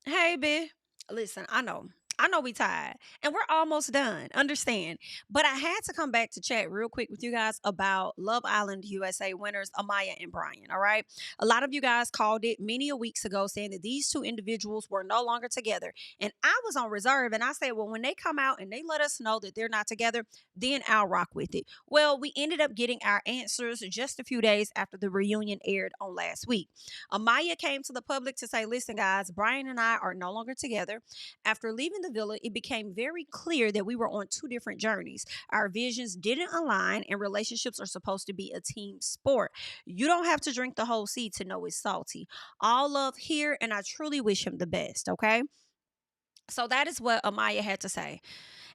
Hey, B. Listen, I know. I know we tired and we're almost done. Understand. But I had to come back to chat real quick with you guys about Love Island USA winners Amaya and Bryan. All right. A lot of you guys called it many a weeks ago saying that these two individuals were no longer together. And I was on reserve and I said, well, when they come out and they let us know that they're not together, then I'll rock with it. Well, we ended up getting our answers just a few days after the reunion aired on last week. Amaya came to the public to say, listen, guys, Bryan and I are no longer together. After leaving the villa, it became very clear that we were on two different journeys. Our visions didn't align, and relationships are supposed to be a team sport. You don't have to drink the whole sea to know it's salty. All love here, and I truly wish him the best, okay? So that is what Amaya had to say.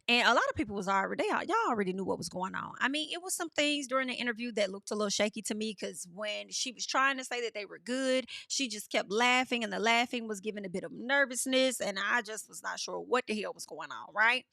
And a lot of people was already y'all already knew what was going on. I mean, it was some things during the interview that looked a little shaky to me because when she was trying to say that they were good, she just kept laughing, and the laughing was giving a bit of nervousness, and I just was not sure what the hell was going on, right?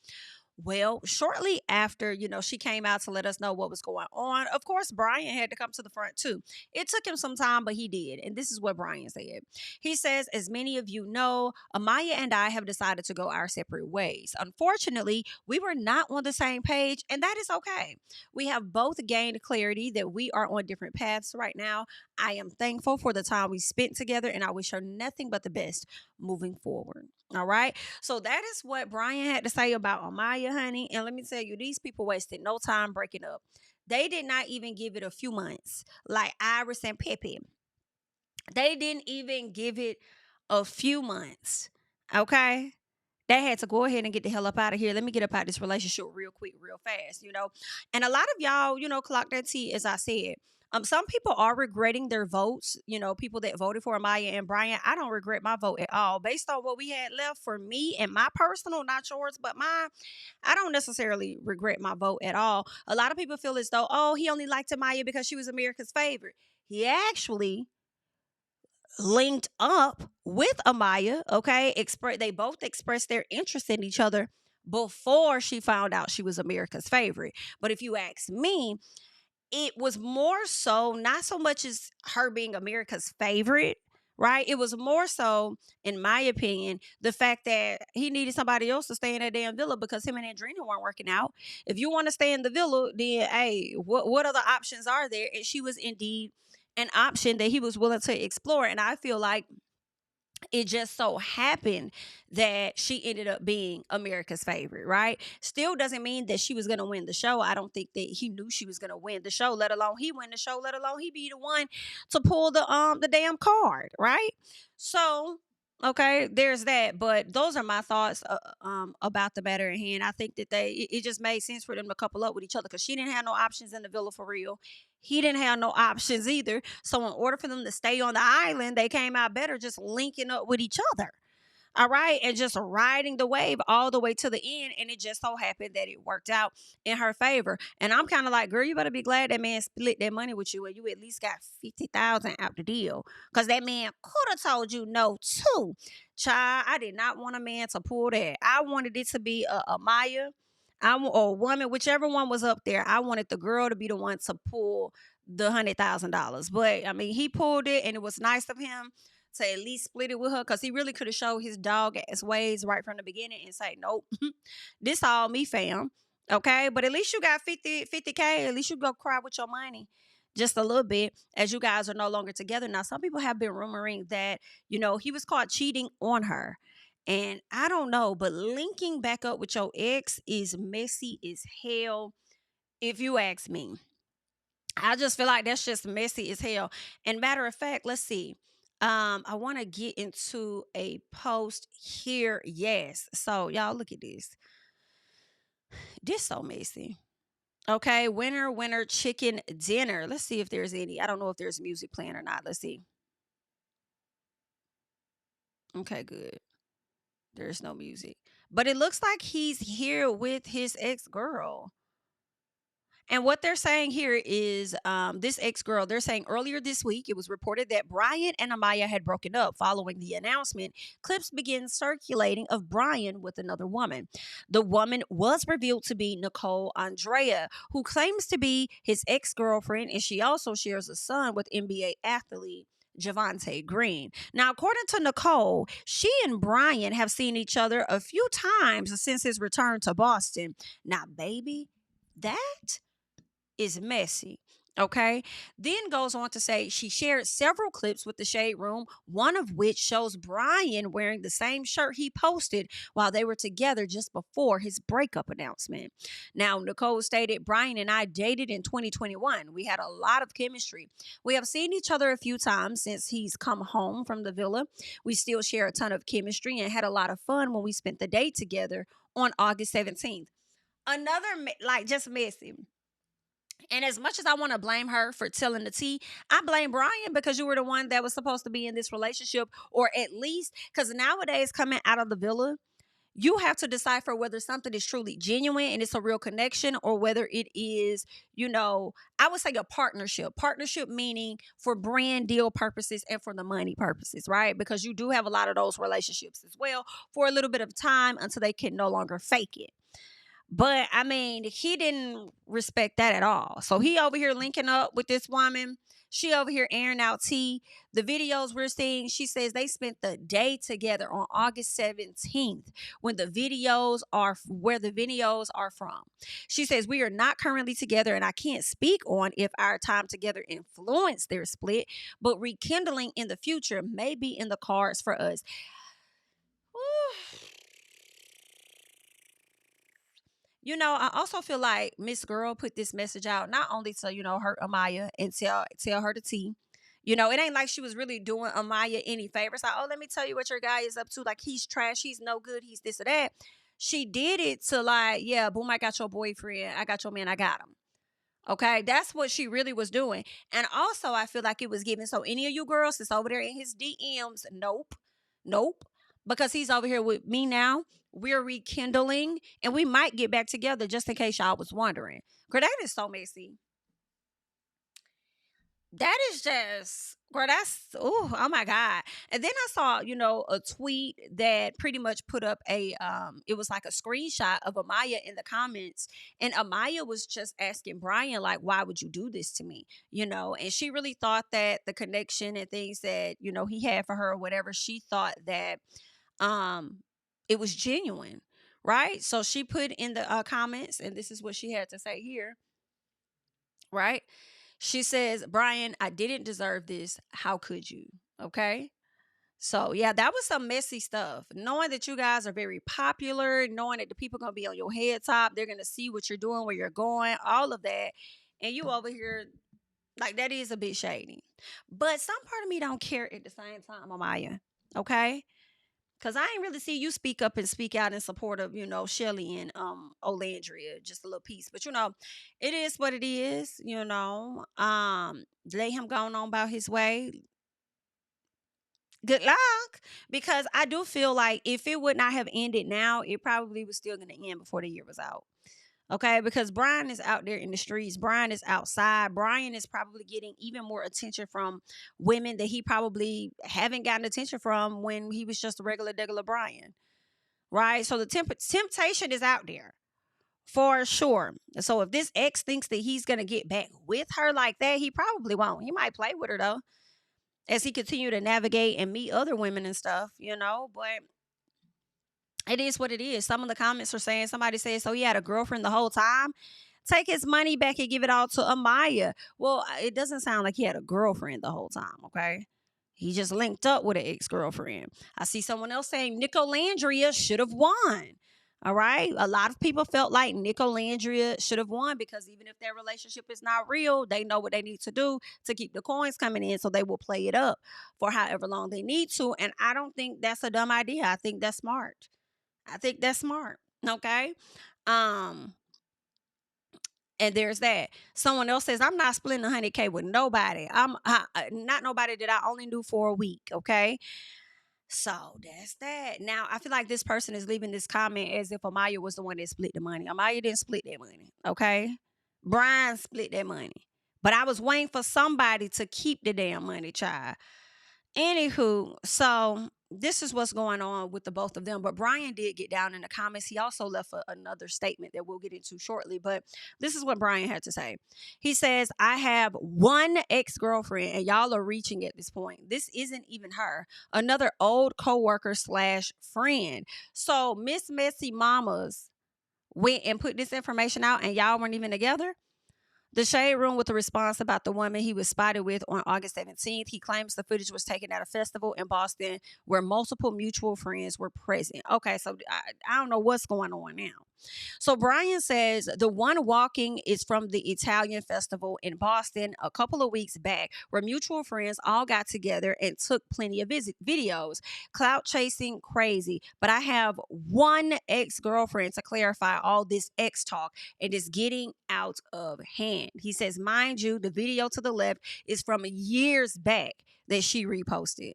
Well, shortly after, she came out to let us know what was going on. Of course, Bryan had to come to the front too. It took him some time, but he did. And this is what Bryan said. He says, as many of you know, Amaya and I have decided to go our separate ways. Unfortunately, we were not on the same page, and that is okay. We have both gained clarity that we are on different paths right now. I am thankful for the time we spent together, and I wish her nothing but the best moving forward. All right. So that is what Bryan had to say about Amaya, honey. And let me tell you, these people wasted no time breaking up. They did not even give it a few months, like Iris and Pepe. They didn't even give it a few months. Okay. They had to go ahead and get the hell up out of here. Let me get up out of this relationship real quick, real fast. And a lot of y'all, clock that tea, as I said. Some people are regretting their votes, people that voted for Amaya and Bryan. I don't regret my vote at all. Based on what we had left for me and my personal, not yours, but mine, I don't necessarily regret my vote at all. A lot of people feel as though, oh, he only liked Amaya because she was America's favorite. He actually linked up with Amaya, okay? They both expressed their interest in each other before she found out she was America's favorite. But if you ask me, it was more so not so much as her being America's favorite, right? It was more so, in my opinion, the fact that he needed somebody else to stay in that damn villa because him and Andrina weren't working out. If you want to stay in the villa, then hey, what other options are there? And she was indeed an option that he was willing to explore. And I feel like it just so happened that she ended up being America's favorite, right? Still doesn't mean that she was going to win the show. I don't think that he knew she was going to win the show, let alone he win the show, let alone he be the one to pull the damn card, right? So, okay, there's that. But those are my thoughts about the matter at hand. I think that it just made sense for them to couple up with each other because she didn't have no options in the villa for real. He didn't have no options either. So in order for them to stay on the island, they came out better just linking up with each other. All right. And just riding the wave all the way to the end. And it just so happened that it worked out in her favor. And I'm kind of like, girl, you better be glad that man split that money with you and you at least got 50,000 out the deal. Because that man could have told you no too. Child, I did not want a man to pull that. I wanted it to be a Maya. Or a woman, whichever one was up there. I wanted the girl to be the one to pull the $100,000. But I mean, he pulled it, and it was nice of him to at least split it with her because he really could have showed his dog ass ways right from the beginning and say, nope, this all me, fam. Okay, but at least you got 50K. At least you go cry with your money just a little bit as you guys are no longer together. Now, some people have been rumoring that, he was caught cheating on her. And I don't know, but linking back up with your ex is messy as hell, if you ask me. I just feel like that's just messy as hell. And matter of fact, let's see. I want to get into a post here. Yes. So y'all look at this. This so messy. Okay, winner chicken dinner. Let's see if there's any. I don't know if there's music playing or not. Let's see. Okay, good. There's no music. But it looks like he's here with his ex-girl. And what they're saying here is this ex girl, they're saying earlier this week, it was reported that Bryan and Amaya had broken up. Following the announcement, clips began circulating of Bryan with another woman. The woman was revealed to be Nicole Andrea, who claims to be his ex girlfriend, and she also shares a son with NBA athlete Javante Green. Now, according to Nicole, she and Bryan have seen each other a few times since his return to Boston. Now, baby, that is messy. Okay. Then goes on to say she shared several clips with the Shade Room, one of which shows Bryan wearing the same shirt he posted while they were together just before his breakup announcement. Now, Nicole stated, Bryan and I dated in 2021. We had a lot of chemistry. We have seen each other a few times since he's come home from the villa. We still share a ton of chemistry and had a lot of fun when we spent the day together on August 17th. Another, like, just messy. And as much as I want to blame her for telling the tea, I blame Bryan because you were the one that was supposed to be in this relationship, or at least because nowadays coming out of the villa, you have to decipher whether something is truly genuine and it's a real connection, or whether it is, I would say a partnership. Partnership meaning for brand deal purposes and for the money purposes, right? Because you do have a lot of those relationships as well for a little bit of time until they can no longer fake it. But I mean, he didn't respect that at all. So he over here linking up with this woman. She over here airing out tea. The videos we're seeing, she says they spent the day together on August 17th when the videos are where the videos are from. She says, we are not currently together and I can't speak on if our time together influenced their split, but rekindling in the future may be in the cards for us. I also feel like Miss Girl put this message out not only to, hurt Amaya and tell her the tea. It ain't like she was really doing Amaya any favors. Like, oh, let me tell you what your guy is up to. Like, he's trash, he's no good, he's this or that. She did it to, like, yeah, boom, I got your boyfriend, I got your man, I got him. Okay, that's what she really was doing. And also, I feel like it was giving. So, any of you girls that's over there in his DMs, nope, because he's over here with me now. We're rekindling, and we might get back together. Just in case y'all was wondering, girl, that is so messy. That is just, girl, that's, oh my God. And then I saw, a tweet that pretty much put up it was like a screenshot of Amaya in the comments. And Amaya was just asking Bryan, like, why would you do this to me? And she really thought that the connection and things that, he had for her or whatever, she thought that um it was genuine, right? So she put in the comments, and this is what she had to say here, right? She says, Bryan, I didn't deserve this. How could you? Okay. So yeah, that was some messy stuff. Knowing that you guys are very popular, knowing that the people gonna be on your head top, they're gonna see what you're doing, where you're going, all of that. And you over here, like, that is a bit shady. But some part of me don't care at the same time, Amaya. Okay? Cause I ain't really see you speak up and speak out in support of, Chelley and Olandria, just a little piece. But it is what it is. Let him go on about his way. Good luck. Because I do feel like if it would not have ended now, it probably was still gonna end before the year was out. Okay, because Bryan is out there in the streets. Bryan is outside. Bryan is probably getting even more attention from women that he probably haven't gotten attention from when he was just a regular degular Bryan. Right? So the temptation is out there for sure. So if this ex thinks that he's going to get back with her like that, he probably won't. He might play with her though, as he continue to navigate and meet other women and stuff. But it is what it is. Some of the comments are saying, somebody said, so he had a girlfriend the whole time. Take his money back and give it all to Amaya. Well, it doesn't sound like he had a girlfriend the whole time, okay? He just linked up with an ex-girlfriend. I see someone else saying Nick Olandria should have won. All right? A lot of people felt like Nick Olandria should have won because even if their relationship is not real, they know what they need to do to keep the coins coming in, so they will play it up for however long they need to. And I don't think that's a dumb idea. I think that's smart. Okay. Um, and there's that. Someone else says, I'm not splitting 100K with nobody. Not nobody that I only knew for a week. Okay. So that's that. Now, I feel like this person is leaving this comment as if Amaya was the one that split the money. Amaya didn't split that money. Okay. Bryan split that money. But I was waiting for somebody to keep the damn money, child. Anywho, so this is what's going on with the both of them. But Bryan did get down in the comments. He also left another statement that we'll get into shortly. But this is what Bryan had to say. He says, I have one ex-girlfriend and y'all are reaching at this point. This isn't even her. Another old co-worker slash friend. So Miss Messy Mamas went and put this information out and y'all weren't even together? The Shade Room with a response about the woman he was spotted with on August 17th. He claims the footage was taken at a festival in Boston where multiple mutual friends were present. Okay, so I don't know what's going on now. So Bryan says the one walking is from the Italian festival in Boston a couple of weeks back, where mutual friends all got together and took plenty of videos. Clout chasing crazy, but I have one ex-girlfriend to clarify all this ex talk, and it's getting out of hand. He says, mind you, the video to the left is from years back that she reposted.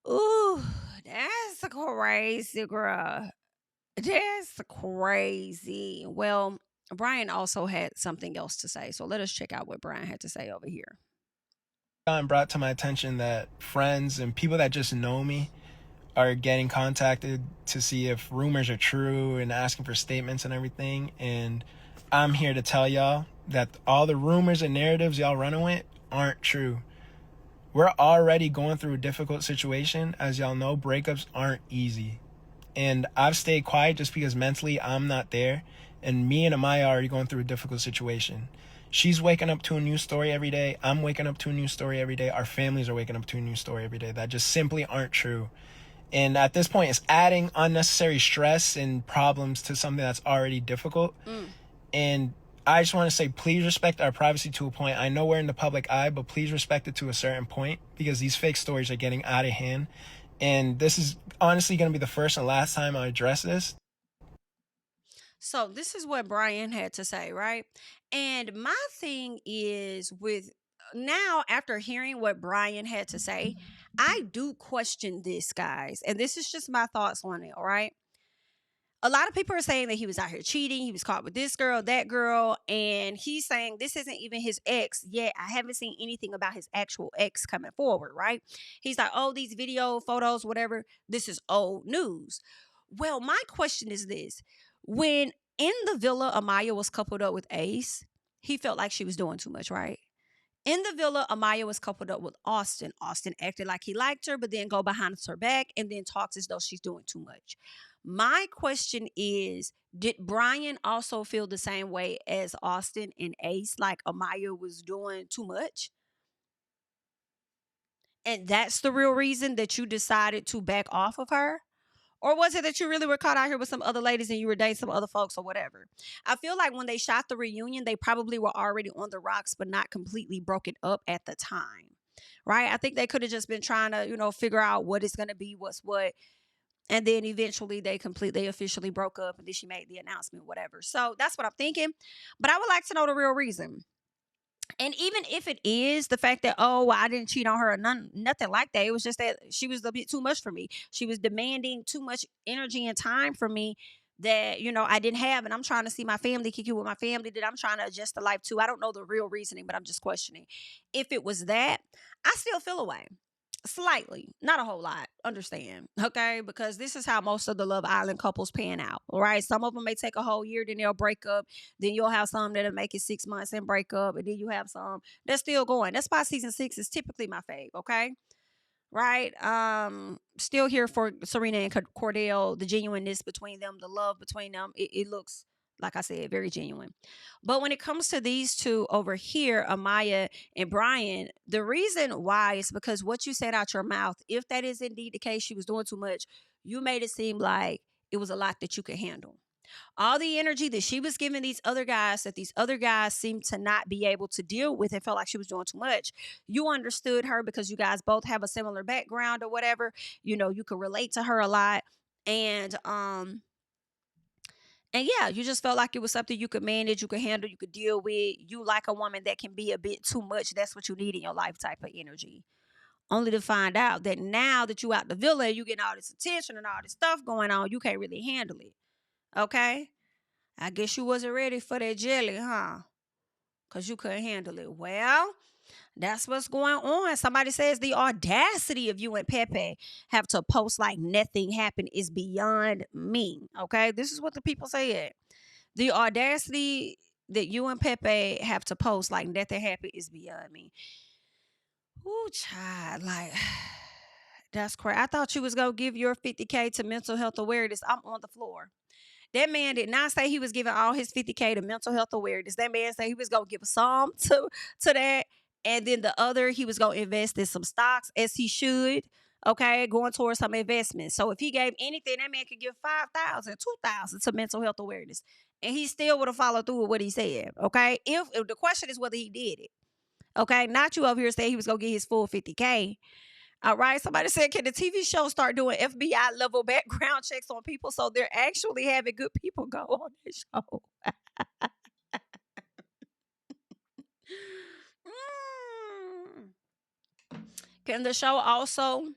Ooh, that's crazy, girl. That's crazy. Well, Bryan also had something else to say. So let us check out what Bryan had to say over here. Brought to my attention that friends and people that just know me are getting contacted to see if rumors are true and asking for statements and everything. And I'm here to tell y'all that all the rumors and narratives y'all running with aren't true. We're already going through a difficult situation. As y'all know, breakups aren't easy. And I've stayed quiet just because mentally I'm not there. And me and Amaya are already going through a difficult situation. She's waking up to a new story every day. I'm waking up to a new story every day. Our families are waking up to a new story every day that just simply aren't true. And at this point, it's adding unnecessary stress and problems to something that's already difficult. And I just want to say, please respect our privacy to a point. I know we're in the public eye, but please respect it to a certain point, because these fake stories are getting out of hand. And this is honestly going to be the first and last time I address this. So this is what Bryan had to say, right? And my thing is with now, after hearing what Bryan had to say, I do question this, guys. And this is just my thoughts on it, all right? A lot of people are saying that he was out here cheating. He was caught with this girl, that girl. And he's saying this isn't even his ex yet. I haven't seen anything about his actual ex coming forward, right? He's like, oh, these video, photos, whatever, this is old news. Well, my question is this. When in the villa, Amaya was coupled up with Ace, he felt like she was doing too much, right? In the villa, Amaya was coupled up with Austin. Austin acted like he liked her, but then go behind her back and then talks as though she's doing too much. My question is, did Bryan also feel the same way as Austin and Ace, like Amaya was doing too much? And that's the real reason that you decided to back off of her? Or was it that you really were caught out here with some other ladies and you were dating some other folks or whatever? I feel like when they shot the reunion, they probably were already on the rocks, but not completely broken up at the time. Right? I think they could have just been trying to, figure out what it's going to be, what's what. And then eventually they officially broke up and then she made the announcement, whatever. So that's what I'm thinking. But I would like to know the real reason. And even if it is the fact that, oh, well, I didn't cheat on her or nothing like that. It was just that she was a bit too much for me. She was demanding too much energy and time from me that, I didn't have. And I'm trying to see my family, kick it with my family, that I'm trying to adjust to life too. I don't know the real reasoning, but I'm just questioning. If it was that, I still feel away. Slightly, not a whole lot. Understand, okay? Because this is how most of the Love Island couples pan out. All right, some of them may take a whole year, then they'll break up. Then you'll have some that'll make it 6 months and break up, and then you have some that's still going. That's why season 6 is typically my fave. Okay, right? Still here for Serena and Cordell, the genuineness between them, the love between them. It looks, like I said, very genuine. But when it comes to these two over here, Amaya and Bryan, the reason why is because what you said out your mouth, if that is indeed the case, she was doing too much, you made it seem like it was a lot that you could handle. All the energy that she was giving these other guys, that these other guys seemed to not be able to deal with and felt like she was doing too much. You understood her because you guys both have a similar background or whatever. You could relate to her a lot. And yeah, you just felt like it was something you could manage, you could handle, you could deal with. You like a woman that can be a bit too much. That's what you need in your life type of energy. Only to find out that now that you out the villa, you getting all this attention and all this stuff going on, you can't really handle it. Okay? I guess you wasn't ready for that jelly, huh? Because you couldn't handle it. Well, That's what's going on. Somebody says the audacity of you and Pepe have to post like nothing happened is beyond me. Okay. This is what the people said. The audacity that you and Pepe have to post like nothing happened is beyond me. Ooh, child. Like, that's crazy. I thought you was going to give your 50K to mental health awareness. I'm on the floor. That man did not say he was giving all his 50K to mental health awareness. That man said he was gonna give some to that. And then the other, he was gonna invest in some stocks as he should. Okay, going towards some investments. So if he gave anything, that man could give 5,000, 2,000 to mental health awareness. And he still would have followed through with what he said. Okay. If the question is whether he did it. Okay. Not you over here saying he was gonna get his full 50K. All right. Somebody said, can the TV show start doing FBI level background checks on people so they're actually having good people go on the show? Can the show also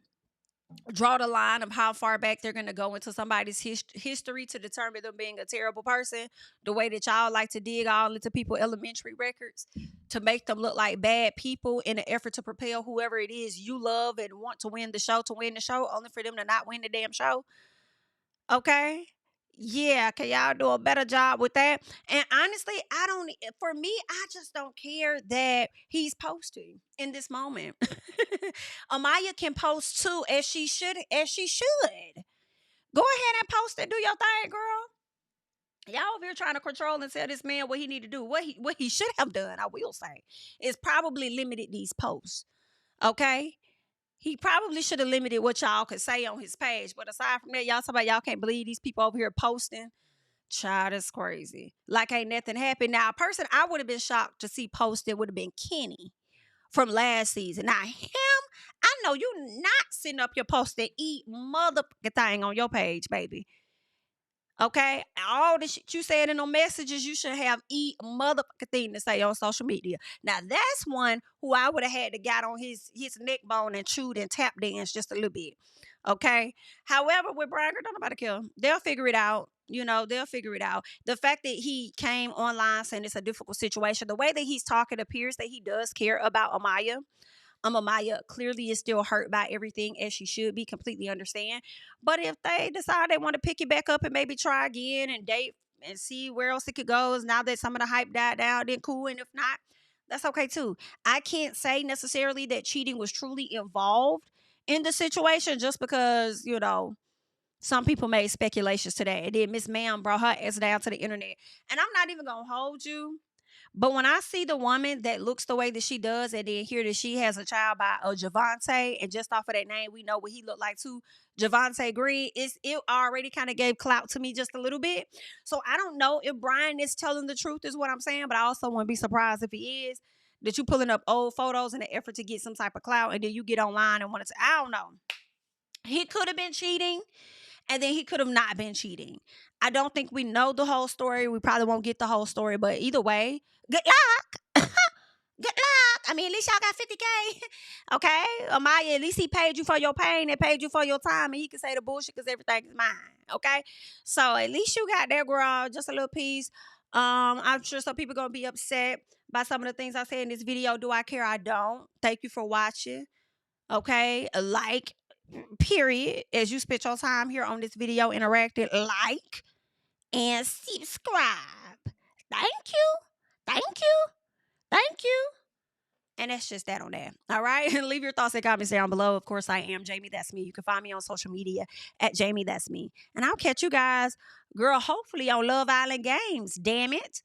draw the line of how far back they're going to go into somebody's history to determine them being a terrible person, the way that y'all like to dig all into people's elementary records to make them look like bad people in an effort to propel whoever it is you love and want to win the show, only for them to not win the damn show? Okay. Yeah, can y'all do a better job with that? And honestly, I don't for me, I just don't care that he's posting in this moment. Amaya can post too, as she should. Go ahead and post it. Do your thing, girl. Y'all over here trying to control and tell this man what he need to do. What he should have done, I will say, is probably limited these posts. Okay? He probably should have limited what y'all could say on his page. But aside from that, y'all talk about y'all can't believe these people over here posting. Child, is crazy. Like ain't nothing happened. Now, a person I would have been shocked to see posted would have been Kenny from last season. Now, him, I know you not sitting up your post and eat motherfucking thing on your page, baby. Okay, all the shit you said in the messages, you should have motherfucking thing to say on social media. Now that's one who I would have had to got on his neck bone and chewed and tap dance just a little bit. Okay. However, with Bryan, don't nobody care. They'll figure it out. They'll figure it out. The fact that he came online saying it's a difficult situation, the way that he's talking appears that he does care about Amaya. Amaya clearly is still hurt by everything as she should be, completely understand. But if they decide they want to pick it back up and maybe try again and date and see where else it could go, now that some of the hype died down, then cool. And if not, that's okay too. I can't say necessarily that cheating was truly involved in the situation just because, some people made speculations today. And then Miss Ma'am brought her ass down to the internet. And I'm not even going to hold you. But when I see the woman that looks the way that she does, and then hear that she has a child by a Javante, and just off of that name, we know what he looked like too, Javante Green, it already kind of gave clout to me just a little bit. So I don't know if Bryan is telling the truth, is what I'm saying, but I also wouldn't be surprised if he is. That you pulling up old photos in an effort to get some type of clout, and then you get online and want to. I don't know. He could have been cheating, and then he could have not been cheating. I don't think we know the whole story. We probably won't get the whole story, but either way, good luck. Good luck. I mean, at least y'all got 50K. Okay? Amaya, at least he paid you for your pain and paid you for your time, and he can say the bullshit because everything is mine. Okay? So at least you got that, girl. Just a little piece. I'm sure some people going to be upset by some of the things I say in this video. Do I care? I don't. Thank you for watching. Okay? A like, period, as you spent your time here on this video, interacted, like and subscribe. Thank you. Thank you. Thank you. And that's just that on that. All right. Leave your thoughts and comments down below. Of course, I am Jami. That's me. You can find me on social media at Jami. That's me. And I'll catch you guys, girl, hopefully on Love Island Games. Damn it.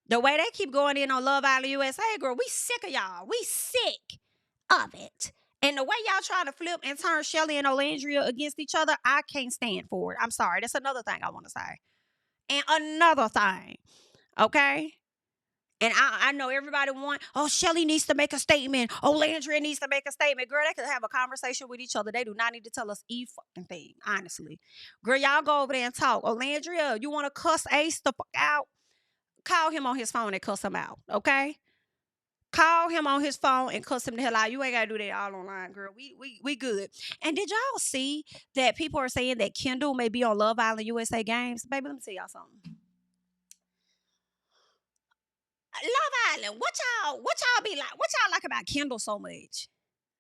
The way they keep going in on Love Island USA, girl, we sick of y'all. We sick of it. And the way y'all trying to flip and turn Chelley and Olandria against each other, I can't stand for it. I'm sorry. That's another thing I want to say. And another thing. Okay? And I know everybody Chelley needs to make a statement. Olandria needs to make a statement. Girl, they could have a conversation with each other. They do not need to tell us fucking thing, honestly. Girl, y'all go over there and talk. Olandria, you want to cuss Ace the fuck out? Call him on his phone and cuss him out, okay? Call him on his phone and cuss him the hell out. You ain't got to do that all online, girl. We good. And did y'all see that people are saying that Kendall may be on Love Island USA Games? Baby, let me tell y'all something. Love Island. What y'all be like? What y'all like about Kendall so much?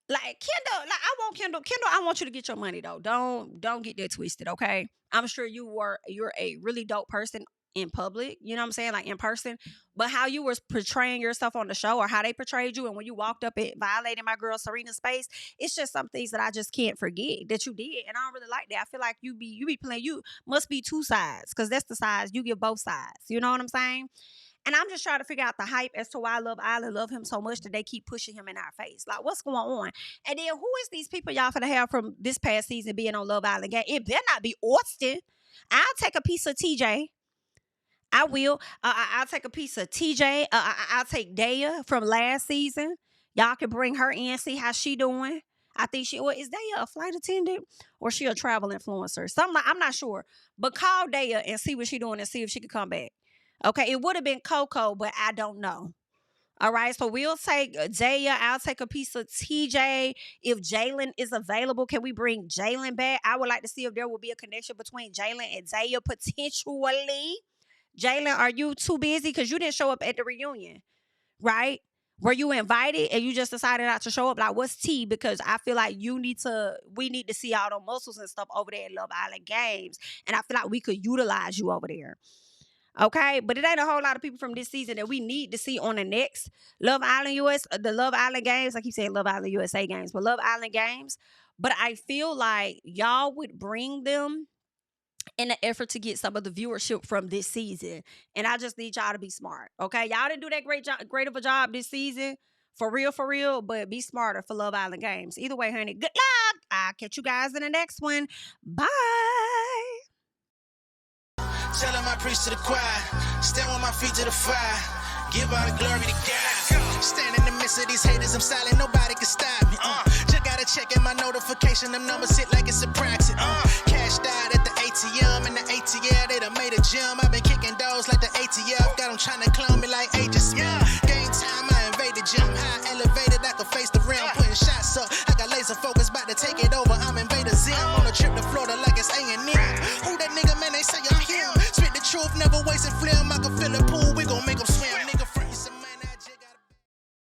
Like Kendall, like I want Kendall. Kendall, I want you to get your money though. Don't get that twisted, okay? I'm sure you're a really dope person in public, you know what I'm saying? Like in person. But how you were portraying yourself on the show or how they portrayed you and when you walked up and violating my girl Serena's space, it's just some things that I just can't forget that you did. And I don't really like that. I feel like you be playing, you must be two sides, because that's the sides you give both sides. You know what I'm saying? And I'm just trying to figure out the hype as to why Love Island love him so much that they keep pushing him in our face. Like, what's going on? And then who is these people y'all finna have from this past season being on Love Island game? It better not be Austin. I'll take a piece of TJ. I will. I'll take a piece of TJ. I'll take Daya from last season. Y'all can bring her in, see how she doing. I think is Daya a flight attendant or she a travel influencer? I'm not sure. But call Daya and see what she doing and see if she can come back. Okay, it would have been Coco, but I don't know. All right, so we'll take Daya. I'll take a piece of TJ. If Jalen is available, can we bring Jalen back? I would like to see if there will be a connection between Jalen and Daya potentially. Jalen, are you too busy? Because you didn't show up at the reunion, right? Were you invited and you just decided not to show up? Like, what's tea? Because I feel like we need to see all the muscles and stuff over there at Love Island Games. And I feel like we could utilize you over there. Okay, but it ain't a whole lot of people from this season that we need to see on the next Love Island the Love Island Games. I keep saying Love Island USA Games, but Love Island Games. But I feel like y'all would bring them in an effort to get some of the viewership from this season. And I just need y'all to be smart. Okay, y'all didn't do that great of a job this season. For real, but be smarter for Love Island Games. Either way, honey, good luck. I'll catch you guys in the next one. Bye. Tell him I preach to the choir. Stand with my feet to the fire. Give all the glory to God. Stand in the midst of these haters. I'm silent. Nobody can stop me. Just gotta check in my notification. Them numbers hit like it's a proxy. Cashed out at the ATM. And the ATL, they done made a gym. I've been kicking doors like the ATL. Got them trying to clone me like agents. Game time, I invaded gym. High elevated, I could face the rim. Putting shots up. I got laser focus, about to take it over. I'm Invader Zim. On a trip to Florida like it's A&M. Who that nigga, man? They say I'm him. Spit the truth, never wasted film. I can fill a pool, we gon' make them swim.